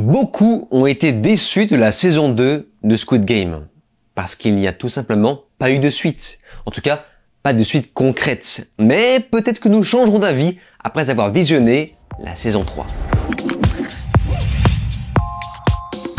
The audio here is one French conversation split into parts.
Beaucoup ont été déçus de la saison 2 de Squid Game, parce qu'il n'y a tout simplement pas eu de suite. En tout cas, pas de suite concrète. Mais peut-être que nous changerons d'avis après avoir visionné la saison 3.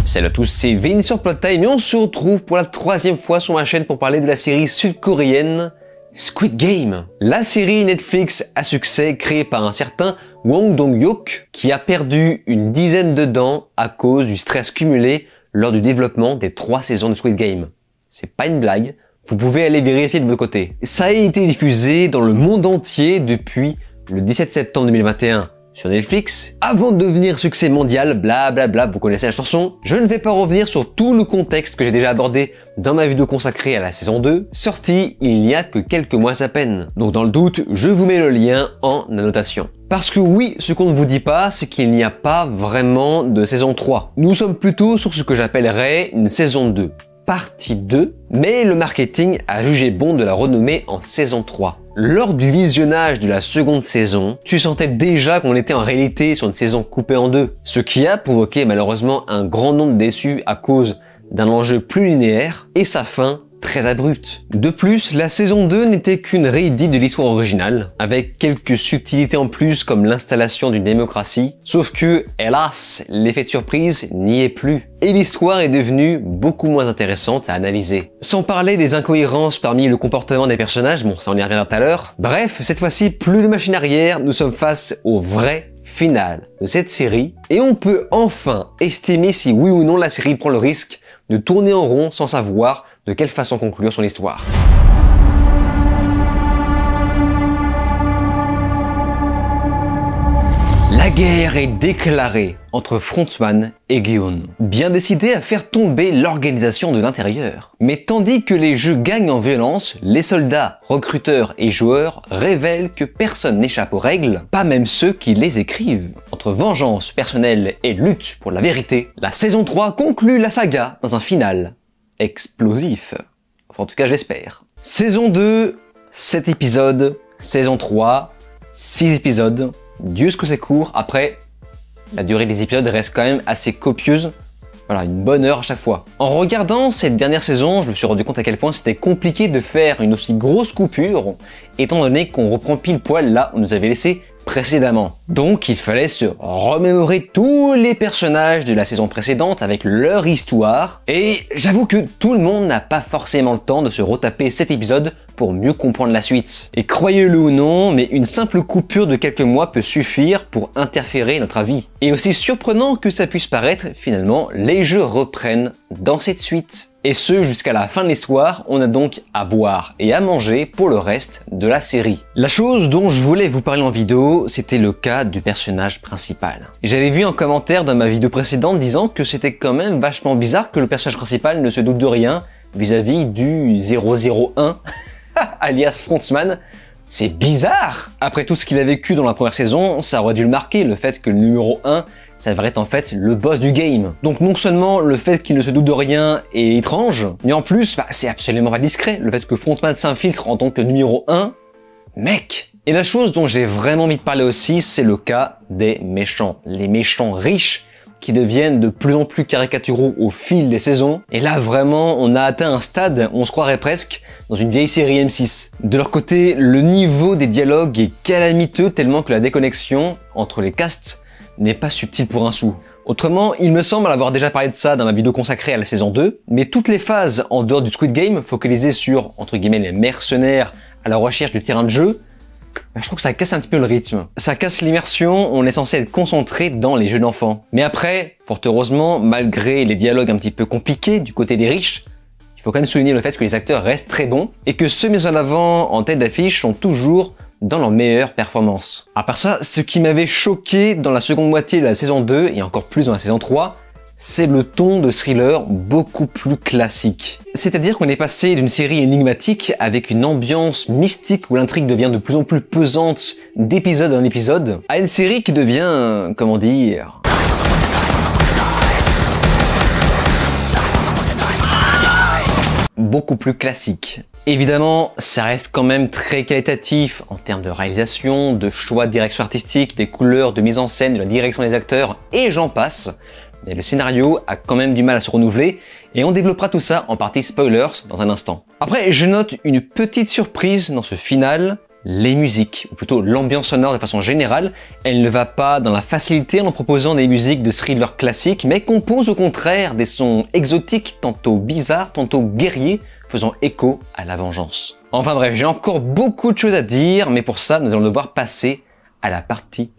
Salut à tous, c'est Vin sur Plot Time et on se retrouve pour la 3e fois sur ma chaîne pour parler de la série sud-coréenne Squid Game. La série Netflix à succès créée par un certain Wong Dong-hyuk qui a perdu une dizaine de dents à cause du stress cumulé lors du développement des 3 saisons de Squid Game. C'est pas une blague, vous pouvez aller vérifier de votre côté. Ça a été diffusé dans le monde entier depuis le 17 septembre 2021 sur Netflix, avant de devenir succès mondial, blablabla, vous connaissez la chanson. Je ne vais pas revenir sur tout le contexte que j'ai déjà abordé dans ma vidéo consacrée à la saison 2, sortie il n'y a que quelques mois à peine. Donc dans le doute, je vous mets le lien en annotation. Parce que oui, ce qu'on ne vous dit pas, c'est qu'il n'y a pas vraiment de saison 3. Nous sommes plutôt sur ce que j'appellerais une saison 2. Partie 2, mais le marketing a jugé bon de la renommer en saison 3. Lors du visionnage de la seconde saison, tu sentais déjà qu'on était en réalité sur une saison coupée en deux, ce qui a provoqué malheureusement un grand nombre de déçus à cause d'un enjeu plus linéaire et sa fin très abrupte. De plus, la saison 2 n'était qu'une réédite de l'histoire originale, avec quelques subtilités en plus comme l'installation d'une démocratie, sauf que, hélas, l'effet de surprise n'y est plus, et l'histoire est devenue beaucoup moins intéressante à analyser. Sans parler des incohérences parmi le comportement des personnages, bon ça on y reviendra tout à l'heure. Bref, cette fois-ci, plus de machine arrière, nous sommes face au vrai final de cette série, et on peut enfin estimer si oui ou non la série prend le risque de tourner en rond sans savoir de quelle façon conclure son histoire. La guerre est déclarée entre Frontman et Geun, bien décidé à faire tomber l'organisation de l'intérieur. Mais tandis que les jeux gagnent en violence, les soldats, recruteurs et joueurs révèlent que personne n'échappe aux règles, pas même ceux qui les écrivent. Entre vengeance personnelle et lutte pour la vérité, la saison 3 conclut la saga dans un final explosif. Enfin, en tout cas, j'espère. Saison 2, 7 épisodes. Saison 3, 6 épisodes. Dieu ce que c'est court. Après, la durée des épisodes reste quand même assez copieuse. Voilà, une bonne heure à chaque fois. En regardant cette dernière saison, je me suis rendu compte à quel point c'était compliqué de faire une aussi grosse coupure, étant donné qu'on reprend pile poil là où on nous avait laissé précédemment. Donc il fallait se remémorer tous les personnages de la saison précédente avec leur histoire, et j'avoue que tout le monde n'a pas forcément le temps de se retaper cet épisode pour mieux comprendre la suite. Et croyez-le ou non, mais une simple coupure de quelques mois peut suffire pour interférer notre avis. Et aussi surprenant que ça puisse paraître, finalement, les jeux reprennent dans cette suite. Et ce, jusqu'à la fin de l'histoire, on a donc à boire et à manger pour le reste de la série. La chose dont je voulais vous parler en vidéo, c'était le cas du personnage principal. J'avais vu un commentaire dans ma vidéo précédente disant que c'était quand même vachement bizarre que le personnage principal ne se doute de rien vis-à-vis du 001, alias Frontman. C'est bizarre! Après tout ce qu'il a vécu dans la première saison, ça aurait dû le marquer, le fait que le numéro 1 ça va être en fait le boss du game. Donc non seulement le fait qu'il ne se doute de rien est étrange, mais en plus, c'est absolument pas discret. Le fait que Frontman s'infiltre en tant que numéro 1, mec! Et la chose dont j'ai vraiment envie de parler aussi, c'est le cas des méchants. Les méchants riches qui deviennent de plus en plus caricaturaux au fil des saisons. Et là, vraiment, on a atteint un stade où on se croirait presque dans une vieille série M6. De leur côté, le niveau des dialogues est calamiteux tellement que la déconnexion entre les castes n'est pas subtil pour un sou. Autrement, il me semble avoir déjà parlé de ça dans ma vidéo consacrée à la saison 2, mais toutes les phases en dehors du Squid Game, focalisées sur, entre guillemets, les mercenaires à la recherche du terrain de jeu, je trouve que ça casse un petit peu le rythme. Ça casse l'immersion, on est censé être concentré dans les jeux d'enfants. Mais après, fort heureusement, malgré les dialogues un petit peu compliqués du côté des riches, il faut quand même souligner le fait que les acteurs restent très bons, et que ceux mis en avant en tête d'affiche sont toujours dans leur meilleure performance. À part ça, ce qui m'avait choqué dans la seconde moitié de la saison 2 et encore plus dans la saison 3, c'est le ton de thriller beaucoup plus classique. C'est-à-dire qu'on est passé d'une série énigmatique avec une ambiance mystique où l'intrigue devient de plus en plus pesante d'épisode en épisode, à une série qui devient, comment dire, beaucoup plus classique. Évidemment, ça reste quand même très qualitatif en termes de réalisation, de choix de direction artistique, des couleurs, de mise en scène, de la direction des acteurs, et j'en passe. mais le scénario a quand même du mal à se renouveler, et on développera tout ça en partie spoilers dans un instant. Après, je note une petite surprise dans ce final, les musiques, ou plutôt l'ambiance sonore de façon générale. Elle ne va pas dans la facilité en proposant des musiques de thriller classiques, mais compose au contraire des sons exotiques, tantôt bizarres, tantôt guerriers, faisant écho à la vengeance. Enfin bref, j'ai encore beaucoup de choses à dire, mais pour ça, nous allons devoir passer à la partie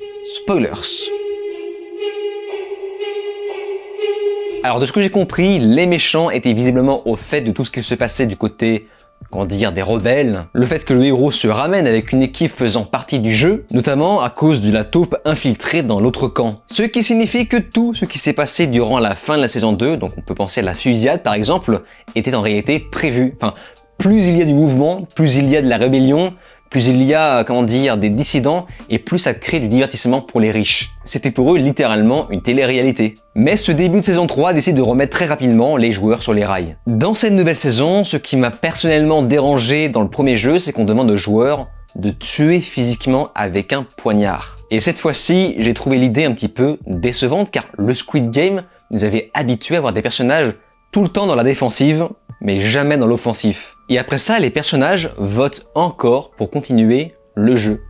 spoilers. Alors de ce que j'ai compris, les méchants étaient visiblement au fait de tout ce qui se passait du côté, comment dire, des rebelles. Le fait que le héros se ramène avec une équipe faisant partie du jeu, notamment à cause de la taupe infiltrée dans l'autre camp. Ce qui signifie que tout ce qui s'est passé durant la fin de la saison 2, donc on peut penser à la fusillade par exemple, était en réalité prévu. Enfin, plus il y a du mouvement, plus il y a de la rébellion, plus il y a, comment dire, des dissidents, et plus ça crée du divertissement pour les riches. C'était pour eux littéralement une télé-réalité. Mais ce début de saison 3 décide de remettre très rapidement les joueurs sur les rails. Dans cette nouvelle saison, ce qui m'a personnellement dérangé dans le premier jeu, c'est qu'on demande aux joueurs de tuer physiquement avec un poignard. Et cette fois-ci, j'ai trouvé l'idée un petit peu décevante, car le Squid Game nous avait habitués à voir des personnages tout le temps dans la défensive, mais jamais dans l'offensif. Et après ça, les personnages votent encore pour continuer le jeu.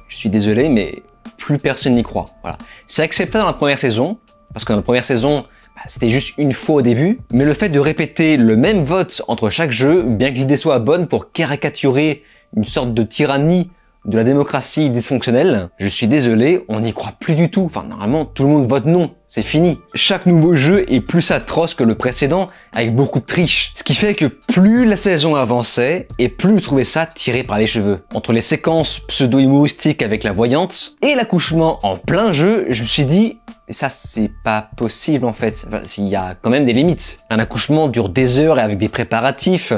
Je suis désolé, mais plus personne n'y croit. Voilà. C'est acceptable dans la première saison, parce que dans la première saison, c'était juste une fois au début, mais le fait de répéter le même vote entre chaque jeu, bien que l'idée soit bonne pour caricaturer une sorte de tyrannie de la démocratie dysfonctionnelle, je suis désolé, on n'y croit plus du tout. Enfin, normalement, tout le monde vote non. C'est fini. Chaque nouveau jeu est plus atroce que le précédent, avec beaucoup de triche. Ce qui fait que plus la saison avançait, et plus je trouvais ça tiré par les cheveux. Entre les séquences pseudo-humoristiques avec la voyante, et l'accouchement en plein jeu, je me suis dit, ça c'est pas possible en fait. Enfin, il y a quand même des limites. Un accouchement dure des heures et avec des préparatifs,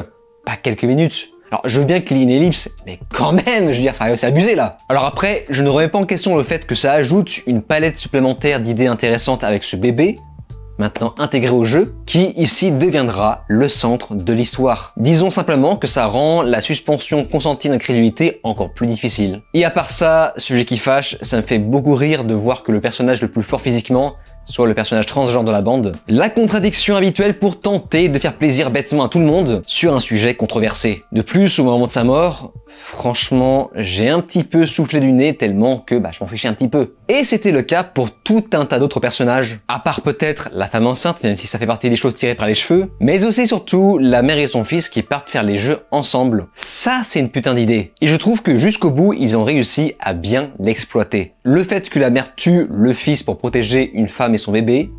pas quelques minutes. Alors, je veux bien qu'il y ait une ellipse, mais quand même, je veux dire, c'est abusé là. Alors après, je ne remets pas en question le fait que ça ajoute une palette supplémentaire d'idées intéressantes avec ce bébé, maintenant intégré au jeu, qui ici deviendra le centre de l'histoire. Disons simplement que ça rend la suspension consentie d'incrédulité encore plus difficile. Et à part ça, sujet qui fâche, ça me fait beaucoup rire de voir que le personnage le plus fort physiquement soit le personnage transgenre de la bande. La contradiction habituelle pour tenter de faire plaisir bêtement à tout le monde sur un sujet controversé. De plus, au moment de sa mort, franchement, j'ai un petit peu soufflé du nez tellement que je m'en fichais un petit peu. Et c'était le cas pour tout un tas d'autres personnages, à part peut-être la femme enceinte, même si ça fait partie des choses tirées par les cheveux, mais aussi surtout la mère et son fils qui partent faire les jeux ensemble. Ça, c'est une putain d'idée. Et je trouve que jusqu'au bout, ils ont réussi à bien l'exploiter. Le fait que la mère tue le fils pour protéger une femme et son bébé,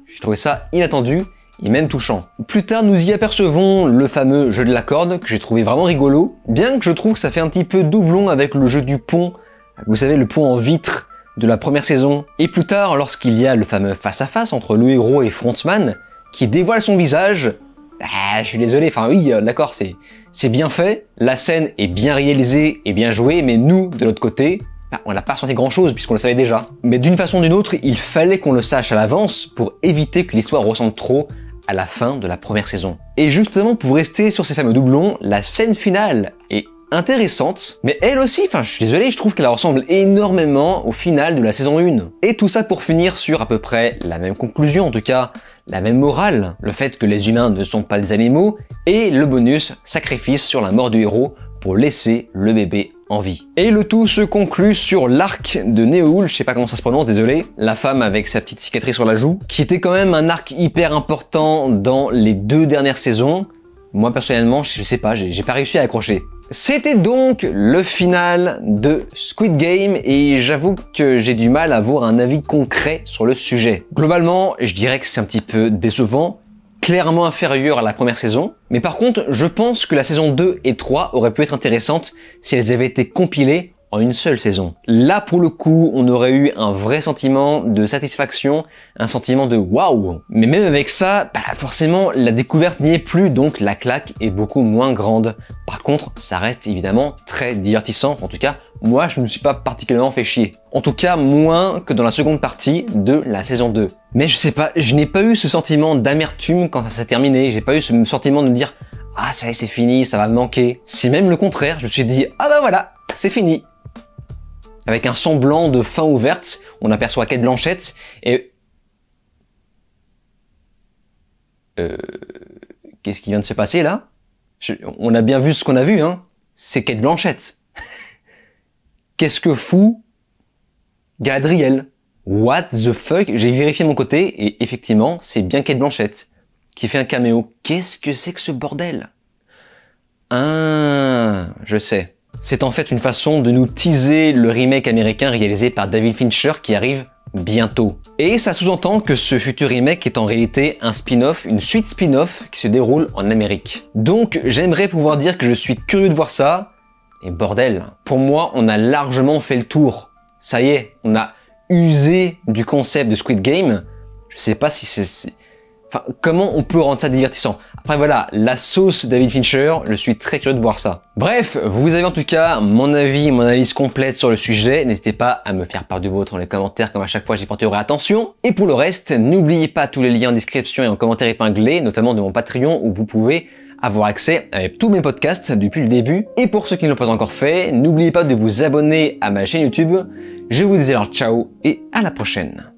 j'ai trouvé ça inattendu et même touchant. Plus tard, nous y apercevons le fameux jeu de la corde que j'ai trouvé vraiment rigolo, bien que je trouve que ça fait un petit peu doublon avec le jeu du pont, vous savez, le pont en vitre de la première saison. Et plus tard, lorsqu'il y a le fameux face-à-face entre le héros et Frontman, qui dévoile son visage, je suis désolé, enfin oui, d'accord, c'est bien fait, la scène est bien réalisée et bien jouée, mais nous, de l'autre côté, on n'a pas ressenti grand chose puisqu'on le savait déjà. Mais d'une façon ou d'une autre, il fallait qu'on le sache à l'avance pour éviter que l'histoire ressemble trop à la fin de la première saison. Et justement, pour rester sur ces fameux doublons, la scène finale est intéressante, mais elle aussi, je suis désolé, je trouve qu'elle ressemble énormément au final de la saison 1. Et tout ça pour finir sur à peu près la même conclusion, en tout cas, la même morale, le fait que les humains ne sont pas des animaux, et le bonus sacrifice sur la mort du héros pour laisser le bébé en vie. Et le tout se conclut sur l'arc de Néoul, je sais pas comment ça se prononce, désolé, la femme avec sa petite cicatrice sur la joue, qui était quand même un arc hyper important dans les 2 dernières saisons. Moi personnellement, je sais pas, j'ai pas réussi à accrocher. C'était donc le final de Squid Game et j'avoue que j'ai du mal à avoir un avis concret sur le sujet. Globalement, je dirais que c'est un petit peu décevant, clairement inférieure à la première saison, mais par contre, je pense que la saison 2 et 3 auraient pu être intéressantes si elles avaient été compilées en une seule saison. Là, pour le coup, on aurait eu un vrai sentiment de satisfaction, un sentiment de waouh. Mais même avec ça, forcément, la découverte n'y est plus, donc la claque est beaucoup moins grande. Par contre, ça reste évidemment très divertissant. En tout cas, moi, je ne me suis pas particulièrement fait chier. En tout cas, moins que dans la seconde partie de la saison 2. Mais je sais pas, je n'ai pas eu ce sentiment d'amertume quand ça s'est terminé. J'ai pas eu ce sentiment de me dire « Ah, ça y est, c'est fini, ça va me manquer ». C'est même le contraire. Je me suis dit « Ah bah voilà, c'est fini ». Avec un semblant de fin ouverte, on aperçoit Cate Blanchett et Qu'est-ce qui vient de se passer là? On a bien vu ce qu'on a vu, hein. C'est Cate Blanchett. Qu'est-ce que fout Galadriel? What the fuck? J'ai vérifié de mon côté et effectivement, c'est bien Cate Blanchett qui fait un caméo. Qu'est-ce que c'est que ce bordel? Ah, je sais. C'est en fait une façon de nous teaser le remake américain réalisé par David Fincher qui arrive bientôt. Et ça sous-entend que ce futur remake est en réalité un spin-off, une suite spin-off qui se déroule en Amérique. Donc j'aimerais pouvoir dire que je suis curieux de voir ça. Et bordel, pour moi on a largement fait le tour. Ça y est, on a usé du concept de Squid Game. Je sais pas si c'est... Enfin, comment on peut rendre ça divertissant? Après voilà, la sauce David Fincher, je suis très curieux de voir ça. Bref, vous avez en tout cas mon avis, mon analyse complète sur le sujet. N'hésitez pas à me faire part du vôtre dans les commentaires, comme à chaque fois j'y porterai attention. Et pour le reste, n'oubliez pas tous les liens en description et en commentaire épinglés, notamment de mon Patreon où vous pouvez avoir accès à tous mes podcasts depuis le début. Et pour ceux qui ne l'ont pas encore fait, n'oubliez pas de vous abonner à ma chaîne YouTube. Je vous dis alors ciao et à la prochaine.